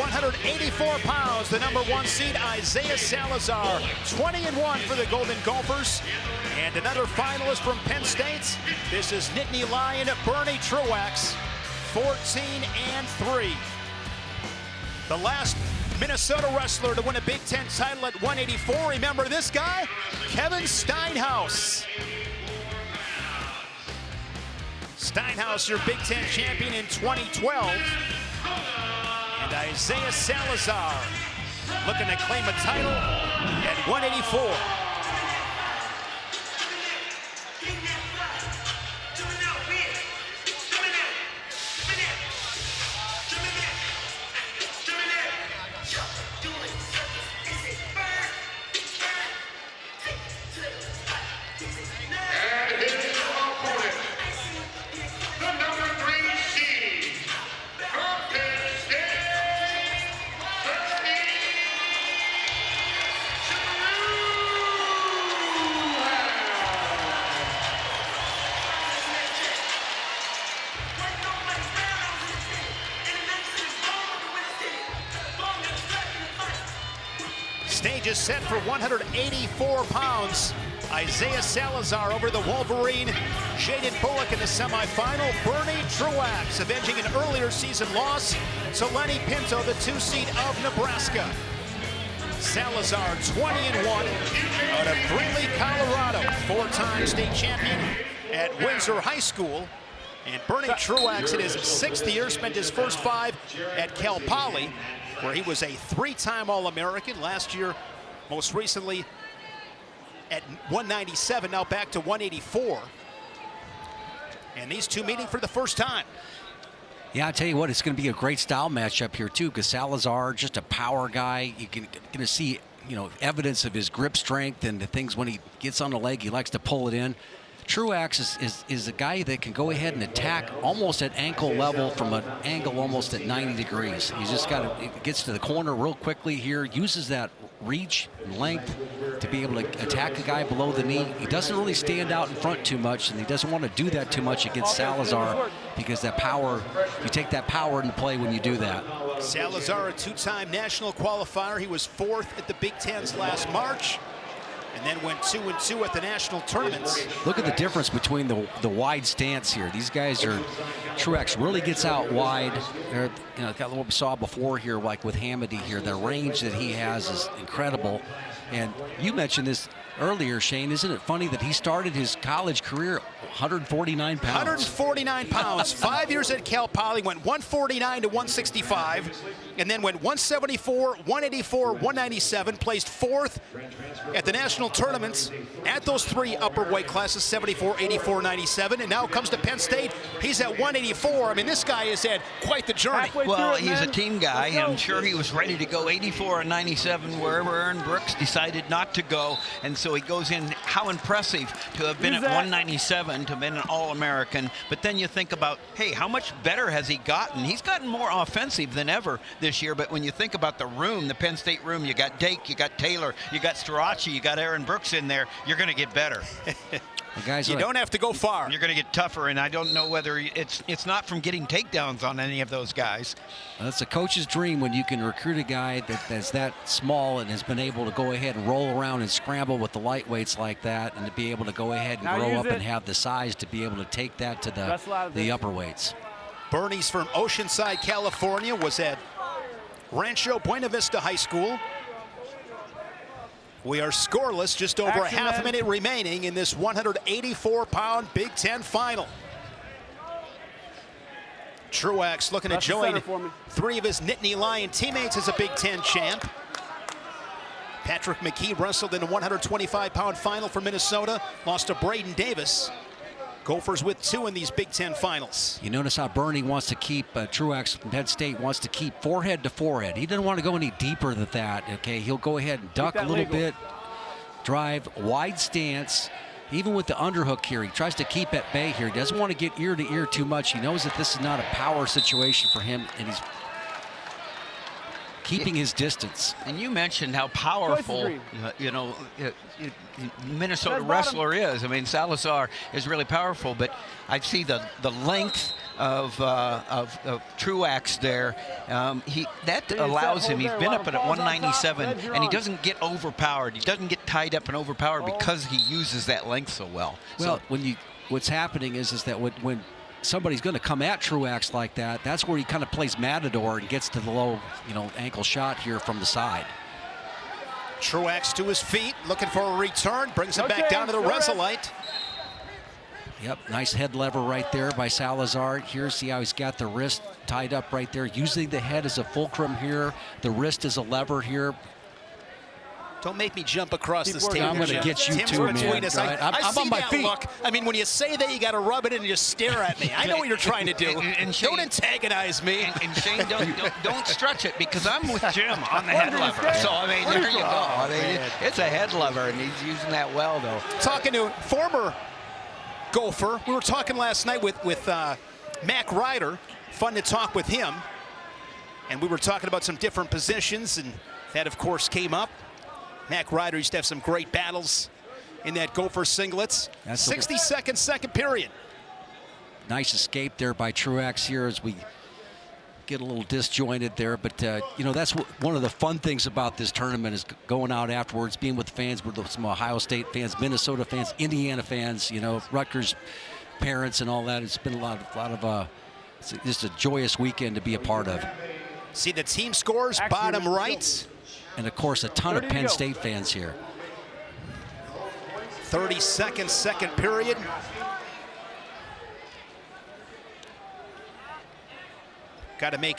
184 pounds, the #1 seed, Isaiah Salazar. 20-1 for the Golden Gophers. And another finalist from Penn State. This is Nittany Lion Bernie Truax, 14-3. The last Minnesota wrestler to win a Big Ten title at 184. Remember this guy? Kevin Steinhaus. Steinhaus, your Big Ten champion in 2012. And Isaiah Salazar looking to claim a title at 184. Stage is set for 184 pounds. Isaiah Salazar over the Wolverine. Jaden Bullock in the semifinal. Bernie Truax avenging an earlier season loss to Lenny Pinto, the 2 seed of Nebraska. Salazar 20-1 out of Greeley, Colorado. 4-time state champion at Windsor High School. And Bernie Truax in his 6th year spent his first 5 at Cal Poly, where he was a 3-time All-American. Last year, most recently at 197, now back to 184. And these two meeting for the first time. Yeah, I tell you what, it's going to be a great style matchup here too, because Salazar, just a power guy. You're going to see, evidence of his grip strength and the things when he gets on the leg, he likes to pull it in. Truax is a guy that can go ahead and attack almost at ankle level from an angle almost at 90 degrees. He's just gets to the corner real quickly here, uses that reach and length to be able to attack the guy below the knee. He doesn't really stand out in front too much, and he doesn't want to do that too much against Salazar, because that power, you take that power into play when you do that. Salazar, a 2-time national qualifier. He was 4th at the Big Tens last March, and then went 2-2 at the national tournaments. Look at the difference between the wide stance here. These guys are, Truax really gets out wide. Got what we saw before here, like with Hamady here. The range that he has is incredible. And you mentioned this earlier, Shane. Isn't it funny that he started his college career 149 pounds? 149 pounds. 5 years at Cal Poly, went 149 to 165, and then went 174, 184, 197, placed 4th at the national tournaments at those 3 upper weight classes, 74, 84, 97, and now comes to Penn State. He's at 184. I mean, this guy has had quite the journey. Well, he's a team guy. I'm sure he was ready to go 84 and 97 wherever Aaron Brooks decided not to go, and so he goes in. How impressive to have been at 197, to have been an All-American. But then you think about, hey, how much better has he gotten? He's gotten more offensive than ever this year. But when you think about the room, the Penn State room, you got Dake, you got Taylor, you got Strachey, you got Aaron Brooks in there, you're going to get better. Guys, you don't have to go far. You're going to get tougher, and I don't know whether it's not from getting takedowns on any of those guys. That's a coach's dream when you can recruit a guy that's that small and has been able to go ahead and roll around and scramble with the lightweights like that, and to be able to go ahead and grow up and have the size to be able to take that to the upper weights. Bernie's from Oceanside, California, was at Rancho Buena Vista High School. We are scoreless, just over a half minute remaining in this 184-pound Big Ten final. Truax looking to join 3 of his Nittany Lion teammates as a Big Ten champ. Patrick McKee wrestled in a 125-pound final for Minnesota, lost to Braden Davis. Gophers with 2 in these Big Ten finals. You notice how Bernie wants to keep, Truax from Penn State wants to keep forehead to forehead. He doesn't want to go any deeper than that, okay? He'll go ahead and duck a little bit, drive, wide stance. Even with the underhook here, he tries to keep at bay here. He doesn't want to get ear to ear too much. He knows that this is not a power situation for him, and he's keeping his distance. And you mentioned how powerful, Minnesota wrestler is. I mean, Salazar is really powerful, but I see the length, Truax there. That allows him. He's been up at 197, and he doesn't get overpowered. He doesn't get tied up and overpowered because he uses that length so well. Well, what's happening is that when somebody's going to come at Truax like that, that's where he kind of plays matador and gets to the low, ankle shot here from the side. Truax to his feet, looking for a return, brings him back down to the Resolite. Yep, nice head lever right there by Salazar. Here, see how he's got the wrist tied up right there. Using the head as a fulcrum here. The wrist is a lever here. Don't make me jump across this table. I'm going to get you too, man. Right? I'm on my feet. Look. I mean, when you say that, you got to rub it in and just stare at me. I know what you're trying to do. And Shane, don't antagonize me. And Shane, don't stretch it, because I'm with Jim on the head lever. So, I mean, there you go. I mean, it's a head lever, and he's using that well, though. Talking to former Gopher. We were talking last night with Mac Ryder. Fun to talk with him. And we were talking about some different positions, and that, of course, came up. Mac Ryder used to have some great battles in that Gopher singlets. 60-second second period. Nice escape there by Truax here as we get a little disjointed there. But, that's one of the fun things about this tournament is going out afterwards, being with fans, with some Ohio State fans, Minnesota fans, Indiana fans, Rutgers parents and all that. It's been a lot of it's just a joyous weekend to be a part of. See the team scores, bottom right. And, of course, a ton of Penn State fans here. 30-second second period. Got to make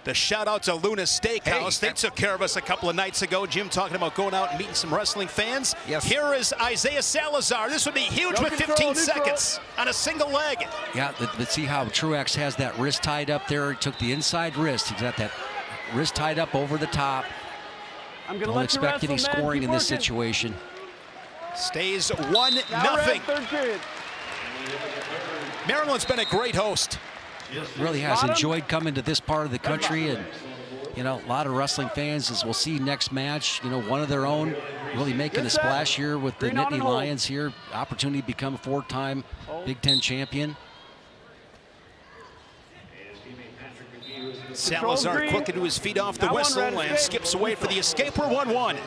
the shout out to Luna Steakhouse. They took care of us a couple of nights ago. Jim talking about going out and meeting some wrestling fans. Yes. Here is Isaiah Salazar. This would be huge with 15 seconds on a single leg. Yeah, but see how Truax has that wrist tied up there. He took the inside wrist. He's got that wrist tied up over the top. Don't expect any scoring in this situation. Stays 1-0. Maryland's been a great host. Really has enjoyed coming to this part of the country, and a lot of wrestling fans, as we'll see next match, one of their own really making a splash here with the Nittany Lions here. Opportunity to become a 4-time Big Ten champion. Salazar quick to his feet off the whistle and skips away for the escape. We're 1-1.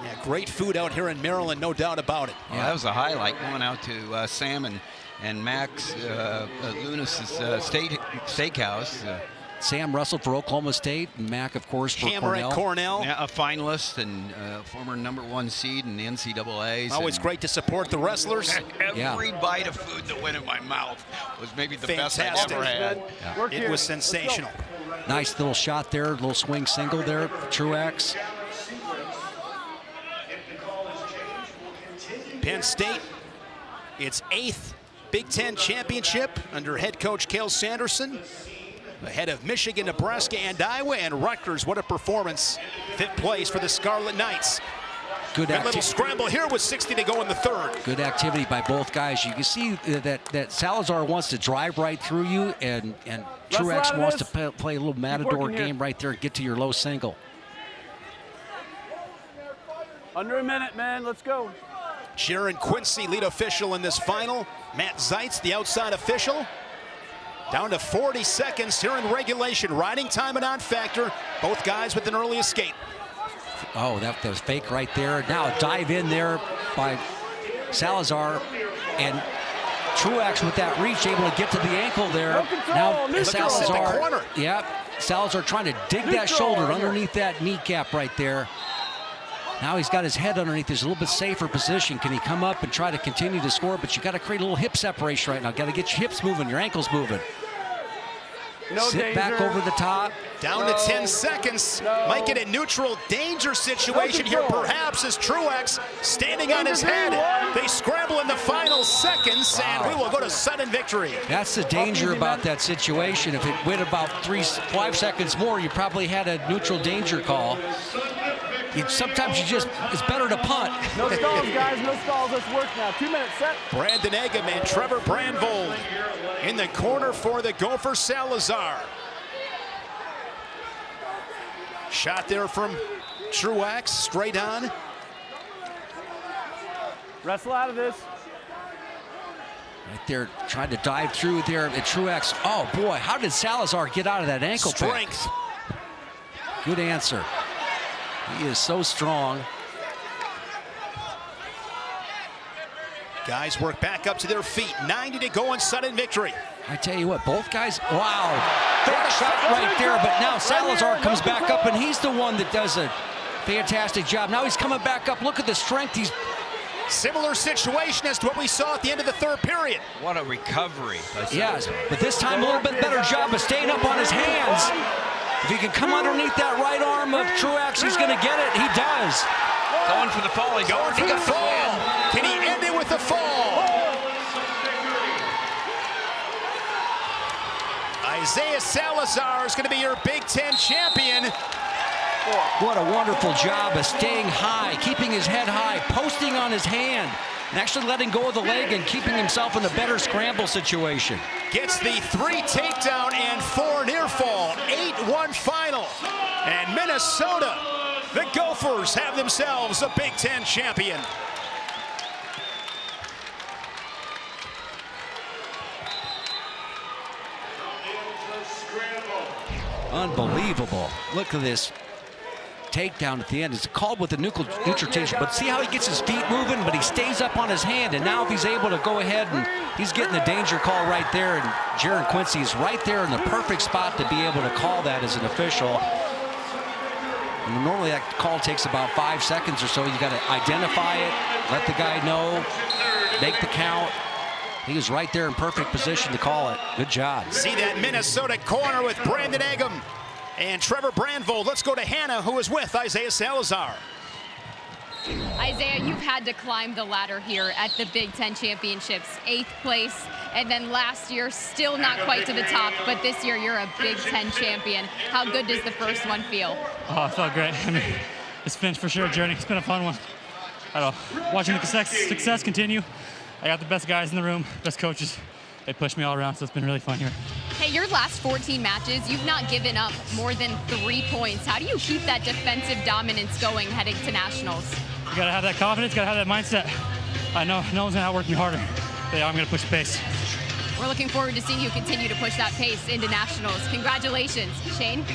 Yeah, great food out here in Maryland, no doubt about it. Yeah, that was a highlight, going out to Sam and Max Lunas' steakhouse. Sam wrestled for Oklahoma State, and Mac, of course, for Hammer Cornell. At Cornell. Yeah, a finalist and former #1 seed in the NCAAs. Always great to support the wrestlers. Every bite of food that went in my mouth was maybe the best I've ever had. Yeah. It was sensational. Nice little shot there, little swing single there for Truax. Penn State, its 8th Big Ten championship under head coach Cale Sanderson. Ahead of Michigan, Nebraska, and Iowa, and Rutgers. What a performance. 5th place for the Scarlet Knights. Good little scramble here with 60 to go in the 3rd. Good activity by both guys. You can see that Salazar wants to drive right through you, and Truax wants to play a little matador game right there and get to your low single. Under a minute, man. Let's go. Sharon Quincy, lead official in this final. Matt Zeitz, the outside official. Down to 40 seconds here in regulation. Riding time and on factor. Both guys with an early escape. Oh, that was fake right there. Now a dive in there by Salazar, and Truax with that reach, able to get to the ankle there. Now Salazar, Salazar trying to dig that shoulder underneath that kneecap right there. Now he's got his head underneath his little bit safer position. Can he come up and try to continue to score? But you got to create a little hip separation right now. Got to get your hips moving, your ankles moving. Sit back over the top. Down to 10 seconds. Might get a neutral danger situation here, perhaps, as Truax standing on his head. They scramble in the final seconds, and we will go to sudden victory. That's the danger about that situation. If it went about 5 seconds more, you probably had a neutral danger call. Sometimes it's better to punt. No stalls, guys, no stalls. Let's work now. 2 minutes set. Brandon Eggum and Trevor Brandvold in the corner for the Gopher. Salazar. Shot there from Truax, straight on. Wrestle out of this. Right there, trying to dive through there at Truex. Oh boy, how did Salazar get out of that ankle pick? Strength. Good answer. He is so strong. Guys work back up to their feet. 90 to go in sudden victory. I tell you what, both guys, wow. Fake shot right there, but now Salazar comes back up, and he's the one that does a fantastic job. Now he's coming back up. Look at the strength. He's Similar situation as to what we saw at the end of the third period. What a recovery. yes, but this time a little bit better job of staying up on his hands. If he can come underneath that right arm of Truex, he's going to get it. He does. Going for the fall. He's Going for already the got fall. Can he end it with the fall? Isaiah Salazar is going to be your Big Ten champion. What a wonderful job of staying high, keeping his head high, posting on his hand, and actually letting go of the leg and keeping himself in a better scramble situation. Gets the 3 takedown and 4 near fall. 8-1 final. And Minnesota, the Gophers, have themselves a Big Ten champion. Unbelievable. Look at this takedown at the end. It's called with the neutral tension, but see how he gets his feet moving, but he stays up on his hand, and now if he's able to go ahead and he's getting the danger call right there, and Jaron Quincy is right there in the perfect spot to be able to call that as an official. And normally that call takes about 5 seconds or so. You got to identify it, let the guy know, make the count. He was right there in perfect position to call it. Good job. See that Minnesota corner with Brandon Eggum and Trevor Brandvold. Let's go to Hannah, who is with Isaiah Salazar. Isaiah, you've had to climb the ladder here at the Big Ten Championships. 8th place, and then last year, still not quite to the top, but this year you're a Big Ten champion. How good does the first one feel? Oh, it felt great. I mean, it's been for sure a journey. It's been a fun one. I don't know, watching the success continue. I got the best guys in the room, best coaches. They pushed me all around, so it's been really fun here. Hey, your last 14 matches, you've not given up more than 3 points. How do you keep that defensive dominance going heading to nationals? You gotta have that confidence, gotta have that mindset. I know no one's gonna outwork me harder. But yeah, I'm gonna push the pace. We're looking forward to seeing you continue to push that pace into nationals. Congratulations, Shane.